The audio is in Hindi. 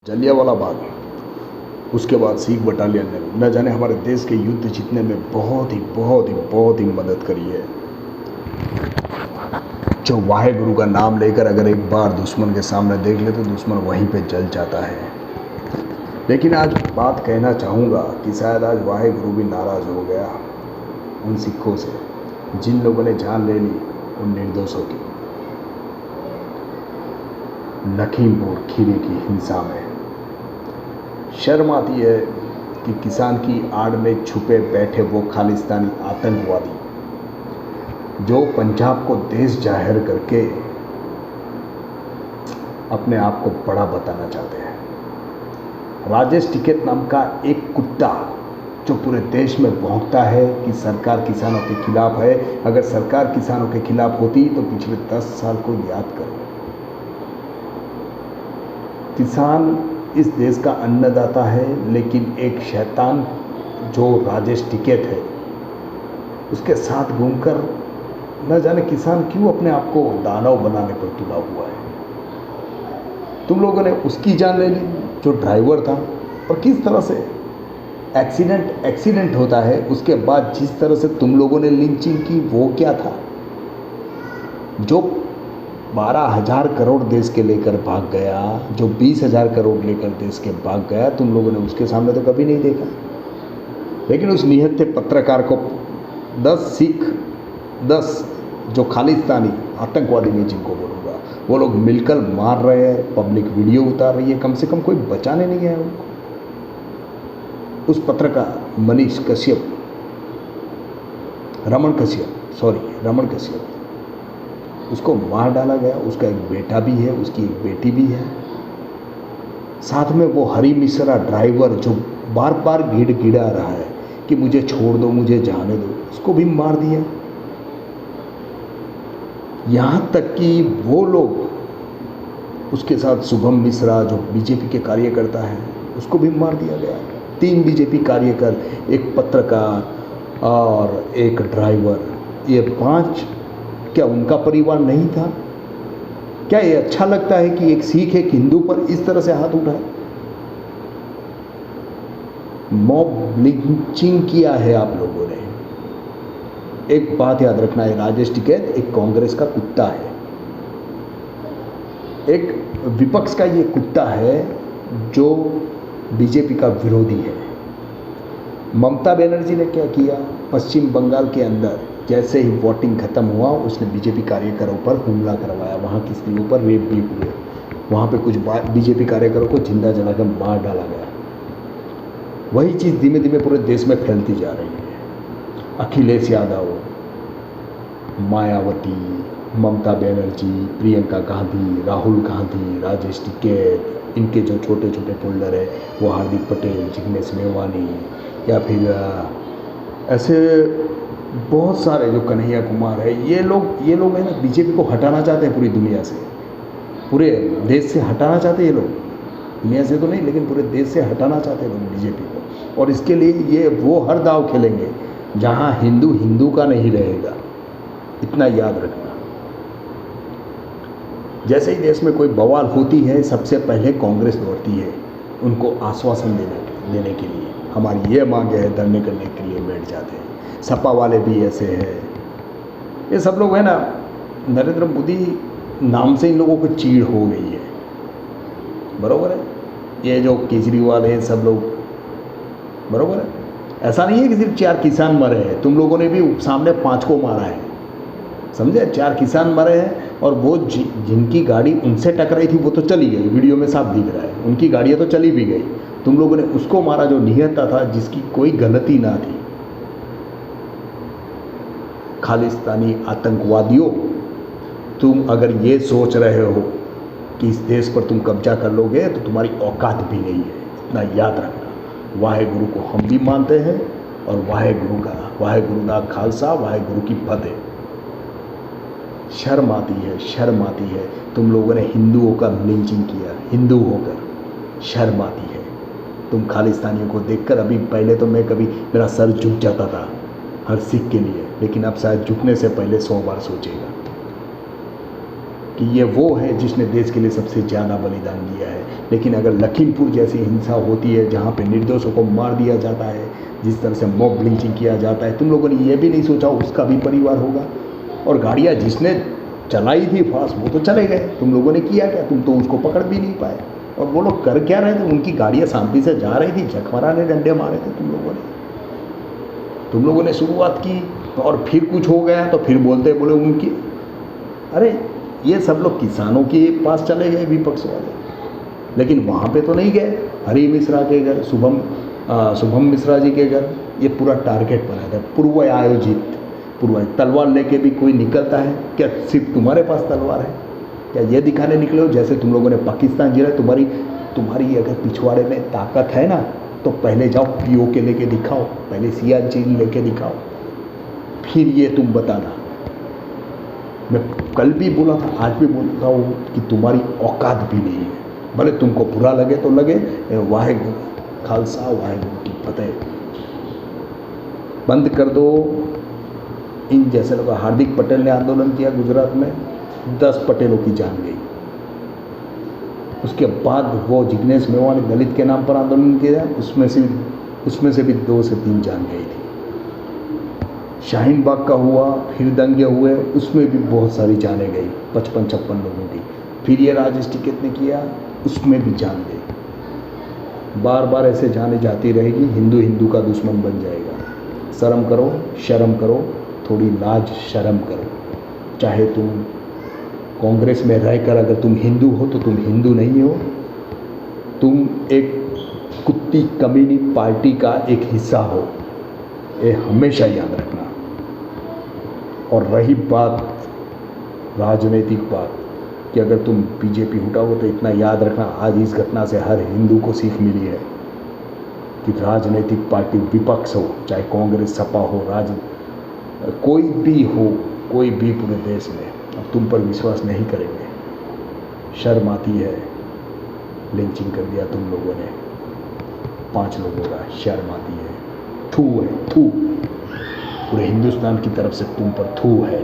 जलियांवाला बाग, उसके बाद सिख बटालियन ने न जाने हमारे देश के युद्ध जीतने में बहुत ही मदद करी है। जो वाहे गुरु का नाम लेकर अगर एक बार दुश्मन के सामने देख ले तो दुश्मन वहीं पे जल जाता है। लेकिन आज बात कहना चाहूँगा कि शायद आज वाहे गुरु भी नाराज़ हो गया उन सिखों से जिन लोगों ने जान ले ली उन निर्दोषों की लखीमपुर खीरी की हिंसा में। शर्म आती है कि किसान की आड़ में छुपे बैठे वो खालिस्तानी आतंकवादी जो पंजाब को देश जाहिर करके अपने आप को बड़ा बताना चाहते हैं। राजेश टिकैत नाम का एक कुत्ता जो पूरे देश में भौंकता है कि सरकार किसानों के खिलाफ है। अगर सरकार किसानों के खिलाफ होती तो पिछले 10 साल को याद करो। किसान इस देश का अन्नदाता है, लेकिन एक शैतान जो राजेश टिकैत है उसके साथ घूमकर न जाने किसान क्यों अपने आप को दानव बनाने पर तुला हुआ है। तुम लोगों ने उसकी जान ले ली जो ड्राइवर था, और किस तरह से एक्सीडेंट होता है उसके बाद जिस तरह से तुम लोगों ने लिंचिंग की वो क्या था। जो 12,000 करोड़ देश के लेकर भाग गया, जो 20,000 करोड़ लेकर देश के भाग गया, तुम लोगों ने उसके सामने तो कभी नहीं देखा। लेकिन उस निहत्थे पत्रकार को 10 जो खालिस्तानी आतंकवादी में जिनको बोलूँगा वो लोग मिलकर मार रहे हैं, पब्लिक वीडियो उतार रही है, कम से कम कोई बचाने नहीं है उनको। उस पत्रकार रमन कश्यप उसको मार डाला गया। उसका एक बेटा भी है, उसकी एक बेटी भी है। साथ में वो हरी मिश्रा ड्राइवर जो बार बार गिड़ा रहा है कि मुझे छोड़ दो, मुझे जाने दो, उसको भी मार दिया। यहाँ तक कि वो लोग उसके साथ शुभम मिश्रा जो बीजेपी के कार्यकर्ता है उसको भी मार दिया गया। 3 बीजेपी कार्यकर, एक पत्रकार और एक ड्राइवर, ये 5 क्या उनका परिवार नहीं था? क्या ये अच्छा लगता है कि एक सिख एक हिंदू पर इस तरह से हाथ उठाए? मॉब लिंचिंग किया है आप लोगों ने। एक बात याद रखना है, राजेश टिकैत एक कांग्रेस का कुत्ता है, एक विपक्ष का ये कुत्ता है जो बीजेपी का विरोधी है। ममता बनर्जी ने क्या किया? पश्चिम बंगाल के अंदर जैसे ही वोटिंग खत्म हुआ उसने बीजेपी कार्यकरों पर हमला करवाया, वहाँ की स्त्रियों पर रेप भी हुए, वहाँ पे कुछ बीजेपी कार्यकरों को जिंदा जलाकर मार डाला गया। वही चीज़ धीमे धीमे पूरे देश में फैलती जा रही है। अखिलेश यादव, मायावती, ममता बनर्जी, प्रियंका गांधी, राहुल गांधी, राजेश टिकैत, इनके जो छोटे छोटे फोल्डर है वो हार्दिक पटेल, जिग्नेश मेवानी, या फिर ऐसे बहुत सारे जो कन्हैया कुमार है, ये लोग है ना बीजेपी को हटाना चाहते हैं पूरी दुनिया से, पूरे देश से हटाना चाहते हैं ये लोग। दुनिया से तो नहीं, लेकिन पूरे देश से हटाना चाहते हैं लोग बीजेपी को। और इसके लिए ये वो हर दाव खेलेंगे जहाँ हिंदू का नहीं रहेगा। इतना याद रखना। जैसे ही देश में कोई बवाल होती है सबसे पहले कांग्रेस दौड़ती है उनको आश्वासन देने के लिए। हमारी ये मांग है, धरने करने के लिए बैठ जाते हैं। सपा वाले भी ऐसे हैं। ये सब लोग है ना, नरेंद्र मोदी नाम से इन लोगों को चीड़ हो गई है, बरोबर है। ये जो केजरीवाल है सब लोग, बरोबर है। ऐसा नहीं है कि सिर्फ 4 किसान मरे हैं, तुम लोगों ने भी सामने 5 को मारा है, समझे। 4 किसान मरे हैं और वो जिनकी गाड़ी उनसे टकराई थी वो तो चली गई, वीडियो में साफ दिख रहा है, उनकी गाड़ियाँ तो चली भी गई। तुम लोगों ने उसको मारा जो निहत्था था, जिसकी कोई गलती ना थी। खालिस्तानी आतंकवादियों, तुम अगर ये सोच रहे हो कि इस देश पर तुम कब्जा कर लोगे तो तुम्हारी औकात भी नहीं है, इतना याद रखना। वाहे गुरु को हम भी मानते हैं और वाहे गुरु दा खालसा, वाहे गुरु की फतेह। शर्म आती है तुम लोगों ने हिंदुओं का लिंचिंग किया, हिंदू होकर शर्म आती है। तुम खालिस्तानियों को देखकर, अभी पहले तो मेरा सर झुक जाता था हर सिख के लिए, लेकिन अब शायद झुकने से पहले 100 बार सोचेगा। कि ये वो है जिसने देश के लिए सबसे ज़्यादा बलिदान दिया है। लेकिन अगर लखीमपुर जैसी हिंसा होती है जहाँ पे निर्दोषों को मार दिया जाता है, जिस तरह से मॉब लिंचिंग किया जाता है, तुम लोगों ने ये भी नहीं सोचा उसका भी परिवार होगा। और गाड़ियाँ जिसने चलाई थी फास्ट वो तो चले गए, तुम लोगों ने किया क्या? तुम तो उसको पकड़ भी नहीं पाए। और वो लोग कर क्या रहे थे? उनकी गाड़ियाँ शांति से जा रही थी, जखमरा ने डंडे मारे थे तुम लोगों ने शुरुआत की और फिर कुछ हो गया तो फिर बोले उनकी। अरे ये सब लोग किसानों के पास चले गए विपक्ष वाले, लेकिन वहाँ पे तो नहीं गए। हरी मिश्रा के घर, शुभम मिश्रा जी के घर, ये पूरा टारगेट बना था, पूर्व आयोजित। तलवार लेके भी कोई निकलता है क्या? सिर्फ तुम्हारे पास तलवार है क्या? ये दिखाने निकले हो जैसे तुम लोगों ने पाकिस्तान जीता। तुम्हारी अगर पिछवाड़े में ताकत है ना तो पहले जाओ POK लेके दिखाओ, पहले सियाचिन लेके दिखाओ, फिर ये तुम बताना। मैं कल भी बोला था, आज भी बोलता हूँ कि तुम्हारी औकात भी नहीं है। भले तुमको बुरा लगे तो लगे, वाहेगुरु खालसा वाहेगुरु की फतेह। बंद कर दो इन जैसे लोग। हार्दिक पटेल ने आंदोलन किया गुजरात में, 10 पटेलों की जान गई। उसके बाद वो जिग्नेश मेवाड़ ने दलित के नाम पर आंदोलन किया, उसमें से भी 2 से 3 जान गई थी। शाहीन बाग का हुआ, फिर दंगे हुए, उसमें भी बहुत सारी जाने गई, 55-56 लोगों की। फिर ये राजेश टिकैत ने किया, उसमें भी जान गई। बार बार ऐसे जाने जाती रहेगी, हिंदू का दुश्मन बन जाएगा। शर्म करो, शर्म करो, थोड़ी लाज शर्म करो। चाहे तुम कांग्रेस में रहकर अगर तुम हिंदू हो तो तुम हिंदू नहीं हो, तुम एक कुत्ती कमीनी पार्टी का एक हिस्सा हो, ये हमेशा याद रखना। और रही बात राजनीतिक बात कि अगर तुम बीजेपी हटाओ तो इतना याद रखना, आज इस घटना से हर हिंदू को सीख मिली है कि राजनीतिक पार्टी विपक्ष हो, चाहे कांग्रेस, सपा हो, कोई भी हो, कोई भी पूरे देश में अब तुम पर विश्वास नहीं करेंगे। शर्म आती है, लिंचिंग कर दिया तुम लोगों ने 5 लोगों का, शर्म आती है। थू है, थू, पूरे हिंदुस्तान की तरफ से तुम पर थू है।